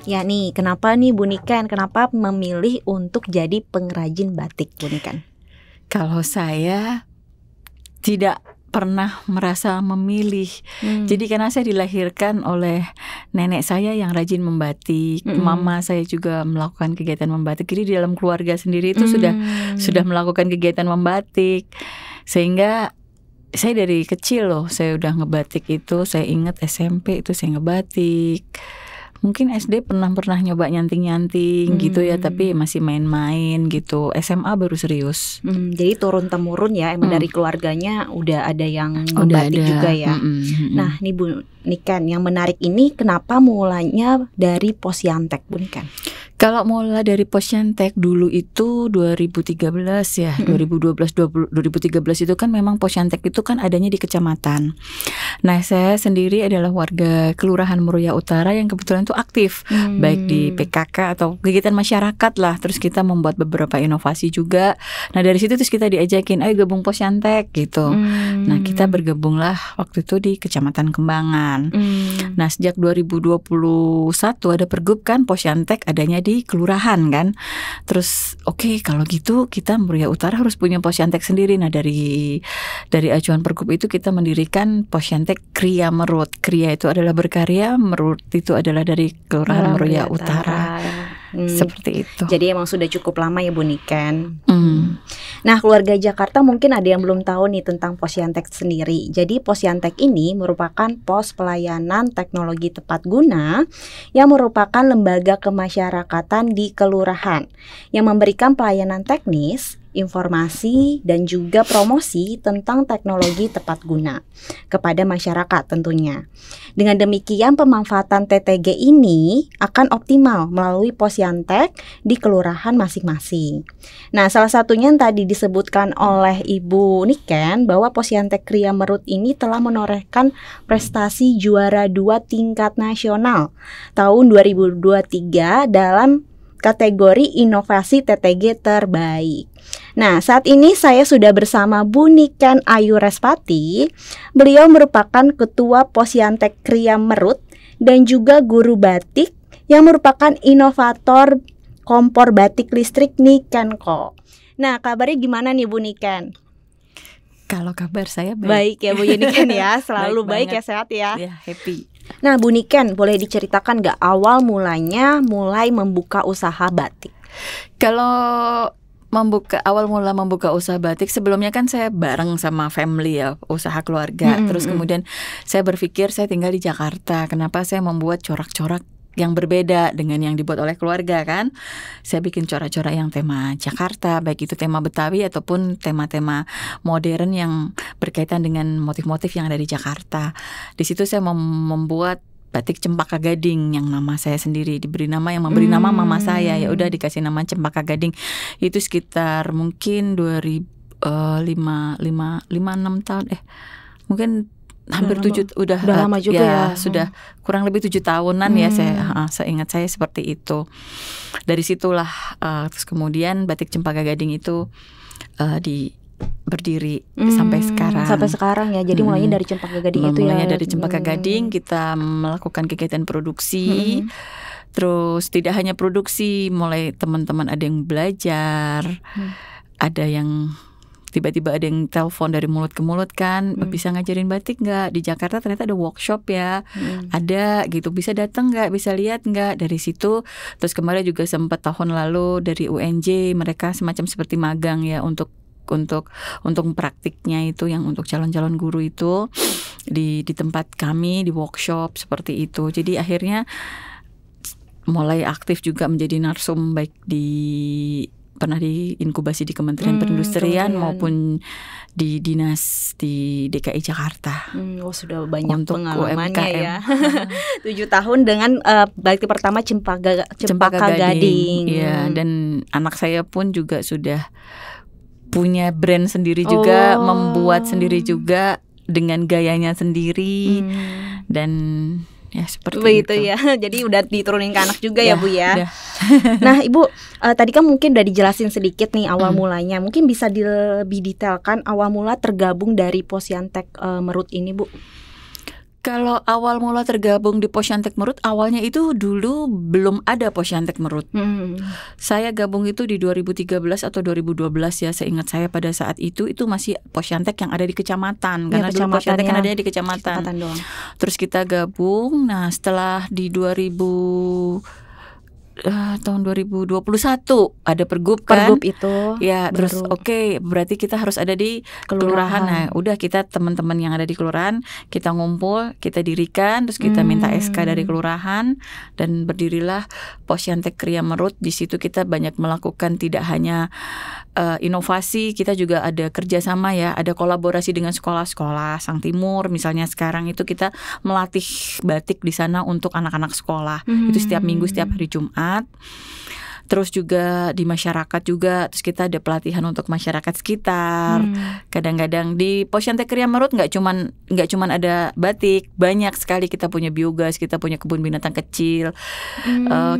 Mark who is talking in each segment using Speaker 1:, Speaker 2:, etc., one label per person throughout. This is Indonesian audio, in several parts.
Speaker 1: Ya nih, kenapa nih Bu Niken? Kenapa memilih untuk jadi pengrajin batik, Bu Niken?
Speaker 2: Kalau saya tidak pernah merasa memilih. Jadi karena saya dilahirkan oleh nenek saya yang rajin membatik, mama saya juga melakukan kegiatan membatik. Jadi di dalam keluarga sendiri itu sudah melakukan kegiatan membatik. Sehingga saya dari kecil loh, saya udah ngebatik itu. Saya ingat SMP itu saya ngebatik. Mungkin SD pernah nyoba nyanting gitu ya, tapi masih main-main gitu. SMA baru serius.
Speaker 1: Jadi turun temurun ya, emang dari keluarganya udah ada yang membatik juga ya. Nah, nih Bu Niken, yang menarik ini kenapa mulanya dari Posyantek, Bu Niken?
Speaker 2: Kalau mulai dari Posyantek dulu itu 2013 ya, 2012 2013 itu kan memang Posyantek itu kan adanya di kecamatan. Nah, saya sendiri adalah warga Kelurahan Meruya Utara yang kebetulan itu aktif baik di PKK atau kegiatan masyarakat lah. Terus kita membuat beberapa inovasi juga. Nah, dari situ terus kita diajakin, ayo gabung Posyantek gitu. Nah, kita bergabunglah waktu itu di Kecamatan Kembangan. Nah, sejak 2021 ada pergub kan Posyantek adanya di kelurahan kan. Terus oke, kalau gitu kita Meruya Utara harus punya Posyantek sendiri. Nah, dari acuan pergub itu kita mendirikan Posyantek Kriya Merut. Kriya itu adalah berkarya, Merut itu adalah dari Kelurahan Meruya Utara. Seperti itu.
Speaker 1: Jadi emang sudah cukup lama ya Bu Niken. Nah, keluarga Jakarta mungkin ada yang belum tahu nih tentang Posyantek sendiri. Jadi Posyantek ini merupakan pos pelayanan teknologi tepat guna yang merupakan lembaga kemasyarakatan di kelurahan yang memberikan pelayanan teknis, informasi, dan juga promosi tentang teknologi tepat guna kepada masyarakat tentunya. Dengan demikian pemanfaatan TTG ini akan optimal melalui Posyantek di kelurahan masing-masing. Nah, salah satunya yang tadi disebutkan oleh Ibu Niken bahwa Posyantek Kriya Merut ini telah menorehkan prestasi juara 2 tingkat nasional tahun 2023 dalam kategori inovasi TTG terbaik. Nah, saat ini saya sudah bersama Bu Niken Ayu Respati. Beliau merupakan Ketua Posyantek Kriya Merut dan juga guru batik yang merupakan inovator kompor batik listrik Nikenco. Nah, kabarnya gimana nih Bu Niken?
Speaker 2: Kalau kabar saya
Speaker 1: baik ya Bu Niken ya, selalu baik ya, sehat ya.
Speaker 2: Ya, happy.
Speaker 1: Nah, Bu Niken, boleh diceritakan nggak awal mulanya mulai membuka usaha batik?
Speaker 2: Kalau awal mula membuka usaha batik, sebelumnya kan saya bareng sama family ya, usaha keluarga. Terus kemudian saya berpikir saya tinggal di Jakarta, kenapa saya membuat corak-corak yang berbeda dengan yang dibuat oleh keluarga kan. Saya bikin corak-corak yang tema Jakarta, baik itu tema Betawi ataupun tema-tema modern yang berkaitan dengan motif-motif yang ada di Jakarta. Di situ saya membuat batik Cempaka Gading yang nama saya sendiri diberi nama, yang memberi nama mama saya. Ya udah dikasih nama Cempaka Gading. Itu sekitar mungkin 2005 6 tahun mungkin hampir 7 udah
Speaker 1: lama juga ya.
Speaker 2: Sudah kurang lebih 7 tahunan ya saya ingat saya seperti itu. Dari situlah terus kemudian batik Cempaka Gading itu berdiri sampai sekarang.
Speaker 1: Sampai sekarang ya. Jadi mulainya dari Cempaka Gading itu ya.
Speaker 2: Mulainya dari Cempaka Gading kita melakukan kegiatan produksi. Terus tidak hanya produksi, mulai teman-teman ada yang belajar, ada yang tiba-tiba ada yang telepon dari mulut ke mulut kan, bisa ngajarin batik nggak? Di Jakarta ternyata ada workshop ya, ada gitu, bisa datang nggak? Bisa lihat nggak? Dari situ, terus kemarin juga sempat tahun lalu dari UNJ mereka semacam seperti magang ya untuk praktiknya itu yang untuk calon-calon guru itu di tempat kami di workshop seperti itu. Jadi akhirnya mulai aktif juga menjadi narsum baik pernah diinkubasi di Kementerian Perindustrian maupun di dinas di DKI Jakarta.
Speaker 1: Sudah banyak
Speaker 2: untuk
Speaker 1: pengalamannya
Speaker 2: UMKM.
Speaker 1: Ya. 7 tahun dengan batik pertama Cempaka Gading.
Speaker 2: Iya, dan anak saya pun juga sudah punya brand sendiri juga, membuat sendiri juga dengan gayanya sendiri dan ya seperti
Speaker 1: itu ya. Jadi udah diturunin ke anak juga ya Bu ya. Nah Ibu, tadi kan mungkin udah dijelasin sedikit nih awal mulanya. Mungkin bisa lebih detailkan awal mula tergabung dari Posyantek Merut ini Bu?
Speaker 2: Kalau awal mula tergabung di Posyantek Merut, awalnya itu dulu belum ada Posyantek Merut. Saya gabung itu di 2013 atau 2012 ya, seingat saya pada saat itu masih Posyantek yang ada di kecamatan, karena dulu Posyantek kan adanya di kecamatan. Terus kita gabung, nah setelah di tahun 2021 ada pergub kan?
Speaker 1: Pergub itu
Speaker 2: ya baru. Terus berarti kita harus ada di kelurahan. Nah udah, kita teman-teman yang ada di kelurahan kita ngumpul, kita dirikan, terus kita minta SK dari kelurahan, dan berdirilah Posyantek Kriya Merut. Di situ kita banyak melakukan tidak hanya inovasi, kita juga ada kerjasama ya, ada kolaborasi dengan sekolah-sekolah Sang Timur. Misalnya sekarang itu kita melatih batik di sana untuk anak-anak sekolah. Itu setiap minggu, setiap hari Jumat. Terus juga di masyarakat juga, terus kita ada pelatihan untuk masyarakat sekitar. Kadang-kadang di Posyantek Kriya Merut nggak cuman ada batik, banyak sekali. Kita punya biogas, kita punya kebun binatang kecil,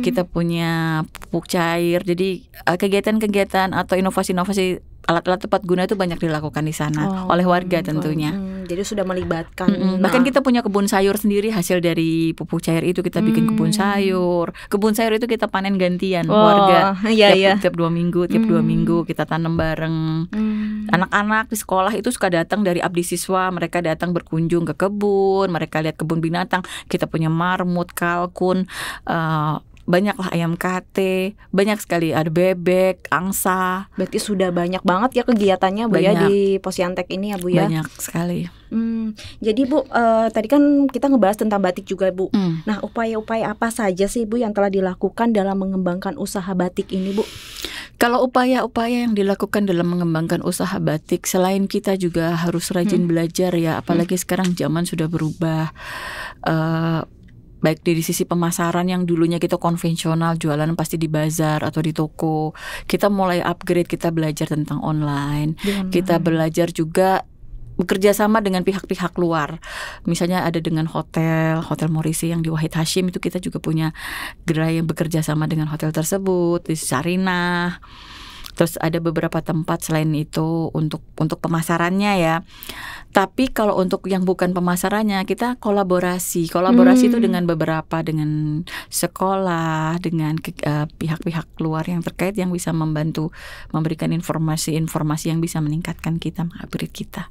Speaker 2: kita punya pupuk cair. Jadi kegiatan-kegiatan atau inovasi-inovasi alat-alat tepat guna itu banyak dilakukan di sana oleh warga tentunya.
Speaker 1: Jadi sudah melibatkan.
Speaker 2: Bahkan kita punya kebun sayur sendiri, hasil dari pupuk cair itu kita bikin kebun sayur. Kebun sayur itu kita panen gantian warga. Tiap 2 minggu, tiap 2 minggu kita tanam bareng. Anak-anak di sekolah itu suka datang dari abdi siswa, mereka datang berkunjung ke kebun, mereka lihat kebun binatang. Kita punya marmut, kalkun, banyaklah ayam kate, banyak sekali, ada bebek, angsa.
Speaker 1: Berarti sudah banyak banget ya kegiatannya Bu ya di Posyantek ini ya Bu ya.
Speaker 2: Banyak sekali.
Speaker 1: Jadi Bu, tadi kan kita ngebahas tentang batik juga Bu. Nah, upaya-upaya apa saja sih Bu yang telah dilakukan dalam mengembangkan usaha batik ini Bu?
Speaker 2: Kalau upaya-upaya yang dilakukan dalam mengembangkan usaha batik, selain kita juga harus rajin belajar ya, apalagi sekarang zaman sudah berubah. Baik dari sisi pemasaran, yang dulunya kita konvensional, jualan pasti di bazar atau di toko, kita mulai upgrade, kita belajar tentang online. Kita belajar juga bekerja sama dengan pihak-pihak luar. Misalnya ada dengan Hotel Morisi yang di Wahid Hashim, itu kita juga punya gerai yang bekerja sama dengan hotel tersebut, di Sarinah. Terus ada beberapa tempat selain itu untuk pemasarannya ya. Tapi kalau untuk yang bukan pemasarannya, kita kolaborasi itu dengan beberapa, dengan sekolah, dengan pihak-pihak luar yang terkait, yang bisa membantu memberikan informasi yang bisa meningkatkan kita, mengupgrade kita.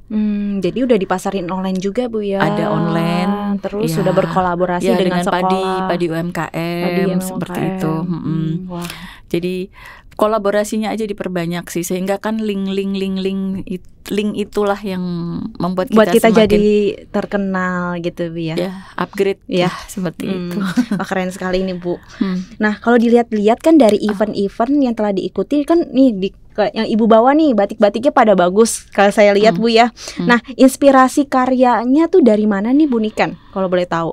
Speaker 1: Jadi udah dipasarin online juga Bu ya? Ada
Speaker 2: online.
Speaker 1: Terus sudah berkolaborasi dengan sekolah.
Speaker 2: Padi UMKM seperti itu. Jadi kolaborasinya aja diperbanyak sih, sehingga kan link itulah yang membuat kita semakin
Speaker 1: jadi terkenal gitu Bu ya.
Speaker 2: Upgrade ya seperti itu.
Speaker 1: Keren sekali ini Bu. Nah, kalau dilihat-lihat kan dari event-event yang telah diikuti kan nih, yang Ibu bawa nih batik-batiknya pada bagus kalau saya lihat Bu ya. Nah, inspirasi karyanya tuh dari mana nih Bu Niken kalau boleh tahu?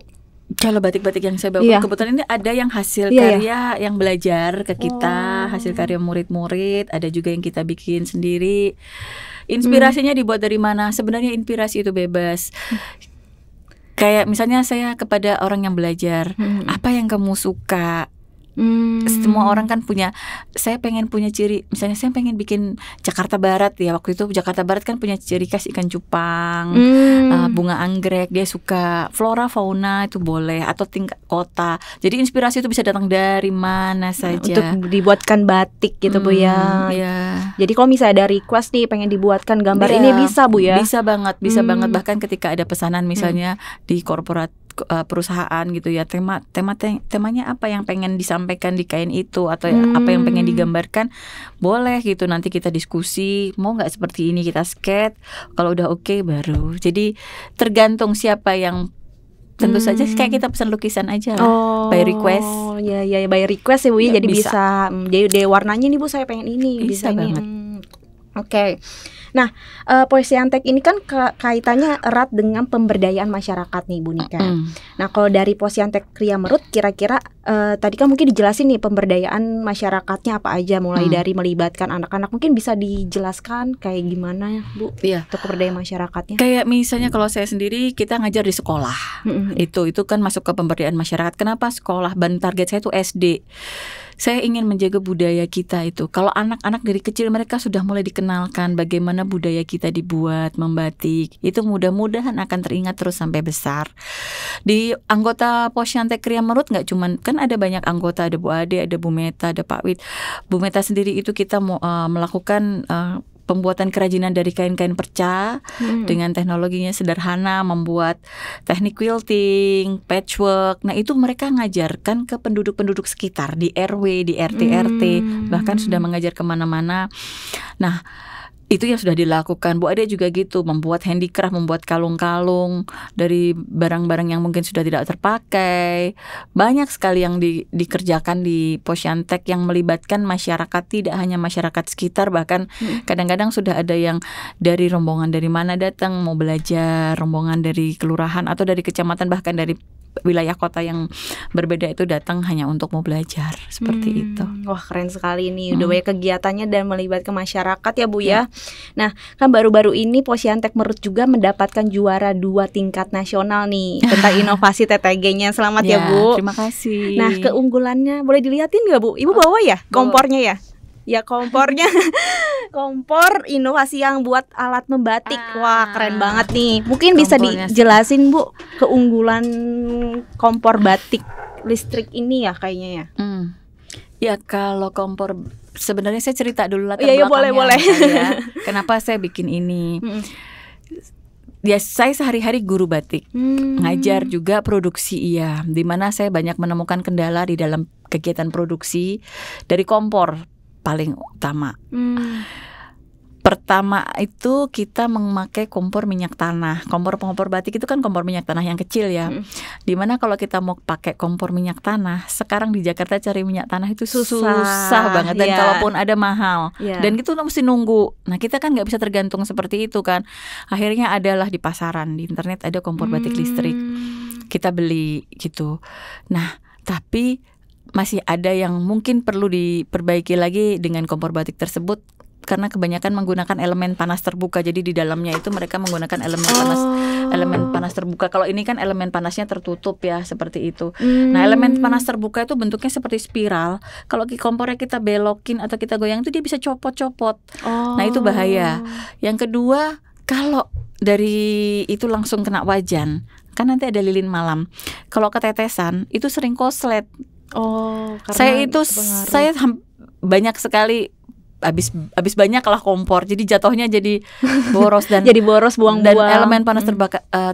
Speaker 2: Kalau batik-batik yang saya bawa kebetulan ini ada yang hasil karya yang belajar ke kita, hasil karya murid-murid, ada juga yang kita bikin sendiri. Inspirasinya dibuat dari mana? Sebenarnya inspirasi itu bebas. Kayak misalnya saya kepada orang yang belajar, apa yang kamu suka? Semua orang kan punya, saya pengen punya ciri, misalnya saya pengen bikin Jakarta Barat ya, waktu itu Jakarta Barat kan punya ciri khas ikan cupang, bunga anggrek, dia suka flora fauna itu boleh, atau tingkat kota. Jadi inspirasi itu bisa datang dari mana saja
Speaker 1: untuk dibuatkan batik gitu Bu ya. Jadi kalau misalnya ada request nih pengen dibuatkan gambar ini bisa Bu ya? Bisa banget.
Speaker 2: Bahkan ketika ada pesanan misalnya di korporat perusahaan gitu ya, temanya apa yang pengen disampaikan di kain itu, atau apa yang pengen digambarkan, boleh gitu, nanti kita diskusi, mau nggak seperti ini, kita sketch, kalau udah oke baru. Jadi tergantung siapa yang, tentu saja kayak kita pesan lukisan aja lah, by request.
Speaker 1: Ya by request ya Bu ya, jadi bisa. Jadi warnanya nih Bu saya pengen ini,
Speaker 2: bisa banget.
Speaker 1: Oke. Nah, Posyantek ini kan kaitannya erat dengan pemberdayaan masyarakat nih Bu Niken. Nah, kalau dari Posyantek Kriya Merut, kira-kira tadi kan mungkin dijelasin nih pemberdayaan masyarakatnya apa aja, mulai dari melibatkan anak-anak. Mungkin bisa dijelaskan kayak gimana Bu untuk pemberdayaan masyarakatnya?
Speaker 2: Kayak misalnya kalau saya sendiri, kita ngajar di sekolah. Itu kan masuk ke pemberdayaan masyarakat. Kenapa sekolah? Dan target saya itu SD. Saya ingin menjaga budaya kita itu. Kalau anak-anak dari kecil mereka sudah mulai dikenalkan bagaimana budaya kita dibuat, membatik. Itu mudah-mudahan akan teringat terus sampai besar. Di anggota Posyantek Kriya Merut nggak cuman, kan ada banyak anggota, ada Bu Ade, ada Bu Meta, ada Pak Wid. Bu Meta sendiri itu kita melakukan pembuatan kerajinan dari kain-kain perca dengan teknologinya sederhana, membuat teknik quilting, patchwork. Nah itu mereka ngajarkan ke penduduk-penduduk sekitar di RW, di RT-RT, bahkan sudah mengajar kemana-mana. Nah itu yang sudah dilakukan. Bu Ade juga gitu, membuat handicraft, membuat kalung-kalung dari barang-barang yang mungkin sudah tidak terpakai. Banyak sekali yang dikerjakan di Posyantek yang melibatkan masyarakat, tidak hanya masyarakat sekitar, bahkan kadang-kadang sudah ada yang dari rombongan dari mana datang mau belajar, rombongan dari kelurahan atau dari kecamatan, bahkan dari wilayah kota yang berbeda itu datang hanya untuk mau belajar seperti itu.
Speaker 1: Wah keren sekali nih, udah banyak kegiatannya dan melibatkan masyarakat ya Bu ya. Nah kan baru-baru ini Posyantek Merut juga mendapatkan juara 2 tingkat nasional nih tentang inovasi TTG-nya. Selamat ya Bu.
Speaker 2: Terima kasih.
Speaker 1: Nah keunggulannya boleh dilihatin nggak Bu? Ibu bawa ya kompornya ya? Ya kompornya kompor inovasi yang buat alat membatik. Wah keren banget nih. Mungkin bisa dijelasin Bu keunggulan kompor batik listrik ini ya kayaknya ya.
Speaker 2: Ya kalau kompor, sebenarnya saya cerita dulu latar
Speaker 1: boleh.
Speaker 2: belakangnya. Ya. Kenapa saya bikin ini? Ya saya sehari-hari guru batik, ngajar juga produksi dimana saya banyak menemukan kendala di dalam kegiatan produksi dari kompor paling utama. Pertama itu kita memakai kompor minyak tanah. Kompor batik itu kan kompor minyak tanah yang kecil ya. Dimana kalau kita mau pakai kompor minyak tanah, sekarang di Jakarta cari minyak tanah itu susah banget. Dan kalaupun ada mahal. Dan itu mesti nunggu. Nah kita kan nggak bisa tergantung seperti itu kan. Akhirnya adalah di pasaran, di internet ada kompor batik listrik. Kita beli gitu. Nah tapi masih ada yang mungkin perlu diperbaiki lagi dengan kompor batik tersebut. Karena kebanyakan menggunakan elemen panas terbuka, jadi di dalamnya itu mereka menggunakan elemen panas terbuka. Kalau ini kan elemen panasnya tertutup ya, seperti itu. Nah elemen panas terbuka itu bentuknya seperti spiral. Kalau kompornya kita belokin atau kita goyang itu dia bisa copot-copot. Nah itu bahaya. Yang kedua, kalau dari itu langsung kena wajan, kan nanti ada lilin malam. Kalau ketetesan itu sering koslet. Saya banyak sekali. Habis banyak lah kompor, jadi jatuhnya jadi boros dan
Speaker 1: jadi boros buang-buang.
Speaker 2: Dan elemen panas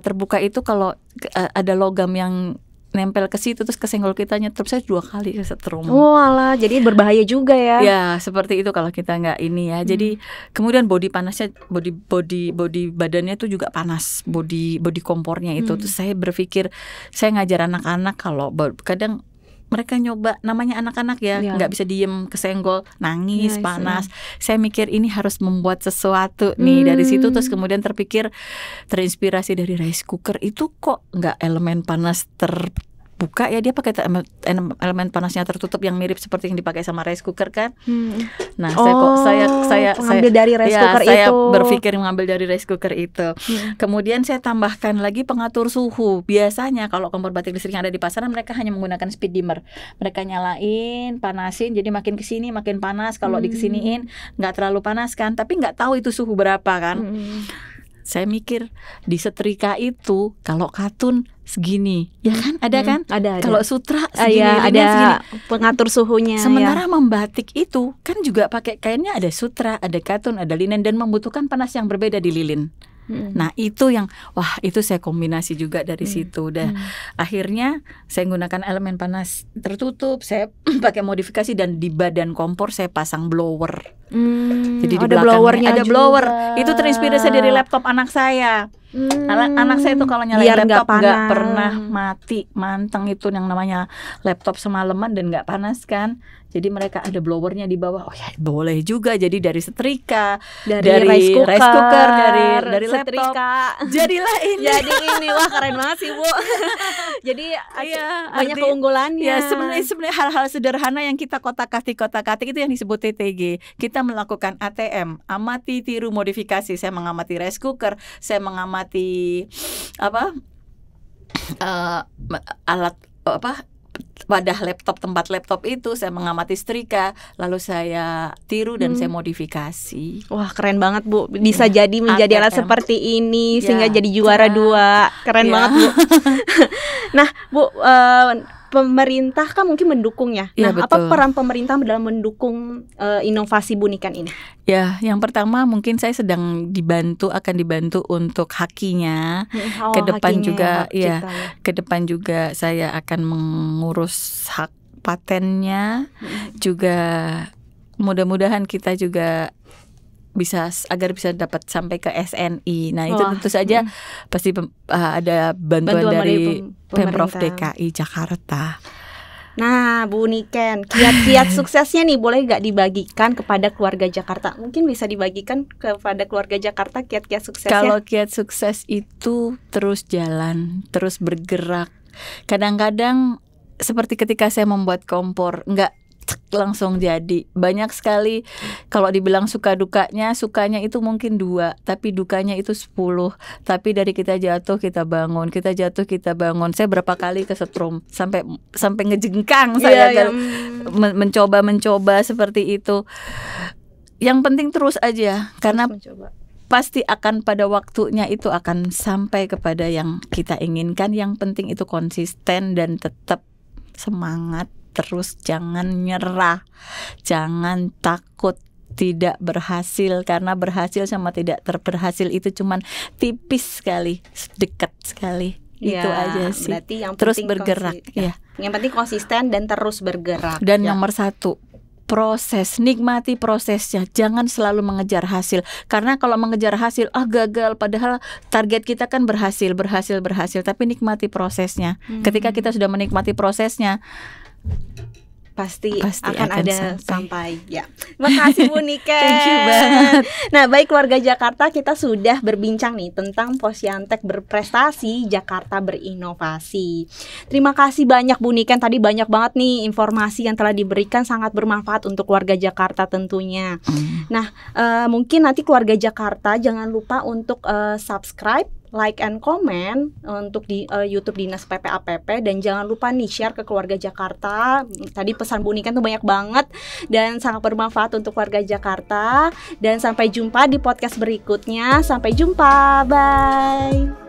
Speaker 2: terbuka itu kalau ada logam yang nempel ke situ terus kesenggol kita nyetrum, saya 2 kali kesetrum.
Speaker 1: Walah, jadi berbahaya juga ya.
Speaker 2: Ya seperti itu kalau kita nggak ini ya. Jadi kemudian body panasnya, body badannya itu juga panas, body kompornya itu. Terus saya berpikir, saya ngajar anak-anak kalau kadang mereka nyoba, namanya anak-anak ya, nggak bisa diem, kesenggol, nangis, panas. Saya mikir ini harus membuat sesuatu nih dari situ. Terus kemudian terinspirasi dari rice cooker itu kok nggak elemen panas terbuka ya, dia pakai elemen panasnya tertutup yang mirip seperti yang dipakai sama rice cooker kan. Nah saya
Speaker 1: mengambil dari rice cooker
Speaker 2: saya
Speaker 1: itu.
Speaker 2: Berpikir mengambil dari rice cooker itu. Kemudian saya tambahkan lagi pengatur suhu. Biasanya kalau kompor batik listrik yang ada di pasaran mereka hanya menggunakan speed dimmer. Mereka nyalain, panasin, jadi makin kesini makin panas. Kalau dikesiniin nggak terlalu panas kan, tapi nggak tahu itu suhu berapa kan. Saya mikir di setrika itu kalau katun segini, ya kan ada kan?
Speaker 1: Ada.
Speaker 2: Kalau sutra segini,
Speaker 1: ada
Speaker 2: segini.
Speaker 1: Pengatur suhunya.
Speaker 2: Sementara membatik itu kan juga pakai kainnya ada sutra, ada katun, ada linen dan membutuhkan panas yang berbeda di lilin. Nah itu yang itu saya kombinasi juga dari situ. Dan akhirnya saya menggunakan elemen panas tertutup. Saya pakai modifikasi dan di badan kompor saya pasang blower. Jadi di belakangnya ada blower. Itu terinspirasi dari laptop anak saya. Anak saya itu kalau nyalain laptop nggak pernah mati manteng, itu yang namanya laptop semalaman dan nggak panas kan. Jadi mereka ada blowernya di bawah. Oh ya boleh juga. Jadi dari setrika,
Speaker 1: dari rice cooker,
Speaker 2: dari laptop. Jadilah ini.
Speaker 1: Jadi ini, wah keren banget sih Bu. Jadi banyak keunggulannya.
Speaker 2: Ya sebenarnya hal-hal sederhana yang kita kotak-katik itu yang disebut TTG. Kita melakukan ATM, amati, tiru, modifikasi. Saya mengamati rice cooker, saya mengamati alat wadah laptop, tempat laptop itu, saya mengamati setrika, lalu saya tiru dan saya modifikasi.
Speaker 1: Wah keren banget Bu, bisa jadi menjadi alat seperti ini sehingga jadi juara 2. Keren banget Bu. Nah Bu, pemerintah kan mungkin mendukung ya. Nah, apa peran pemerintah dalam mendukung inovasi Bunikan ini?
Speaker 2: Ya, yang pertama mungkin saya akan dibantu untuk hakinya. Ke depan juga ke depan juga saya akan mengurus hak patennya. Juga mudah-mudahan kita juga agar bisa dapat sampai ke SNI. Nah, itu tentu saja pasti ada bantuan dari Pemprov DKI Jakarta.
Speaker 1: Nah, Bu Niken, kiat-kiat suksesnya nih boleh nggak dibagikan kepada keluarga Jakarta? Mungkin bisa dibagikan kepada keluarga Jakarta kiat-kiat suksesnya.
Speaker 2: Kalau kiat sukses itu terus jalan, terus bergerak. Kadang-kadang seperti ketika saya membuat kompor, nggak langsung jadi. Banyak sekali kalau dibilang sukanya itu mungkin 2, tapi dukanya itu 10. Tapi dari kita jatuh kita bangun, kita jatuh kita bangun. Saya berapa kali kesetrum sampai ngejengkang saya mencoba seperti itu. Yang penting terus aja karena pasti akan pada waktunya itu akan sampai kepada yang kita inginkan. Yang penting itu konsisten dan tetap semangat. Terus jangan nyerah, jangan takut tidak berhasil, karena berhasil sama tidak berhasil itu cuman tipis sekali, dekat sekali. Itu aja sih.
Speaker 1: Berarti yang
Speaker 2: terus bergerak.
Speaker 1: Yang penting konsisten dan terus bergerak.
Speaker 2: Dan nomor 1, proses, nikmati prosesnya, jangan selalu mengejar hasil. Karena kalau mengejar hasil, gagal, padahal target kita kan berhasil, tapi nikmati prosesnya. Ketika kita sudah menikmati prosesnya, pasti akan ada sampai. Ya. Makasih Bu Niken. Thank you banget.
Speaker 1: Nah, baik keluarga Jakarta, kita sudah berbincang nih tentang Posyantek berprestasi, Jakarta berinovasi. Terima kasih banyak Bu Niken, tadi banyak banget nih informasi yang telah diberikan, sangat bermanfaat untuk keluarga Jakarta tentunya. Nah, mungkin nanti keluarga Jakarta jangan lupa untuk subscribe, like and comment untuk di YouTube Dinas PPAPP, dan jangan lupa nih share ke keluarga Jakarta. Tadi pesan Bu Niken tuh banyak banget dan sangat bermanfaat untuk keluarga Jakarta. Dan sampai jumpa di podcast berikutnya. Sampai jumpa, bye.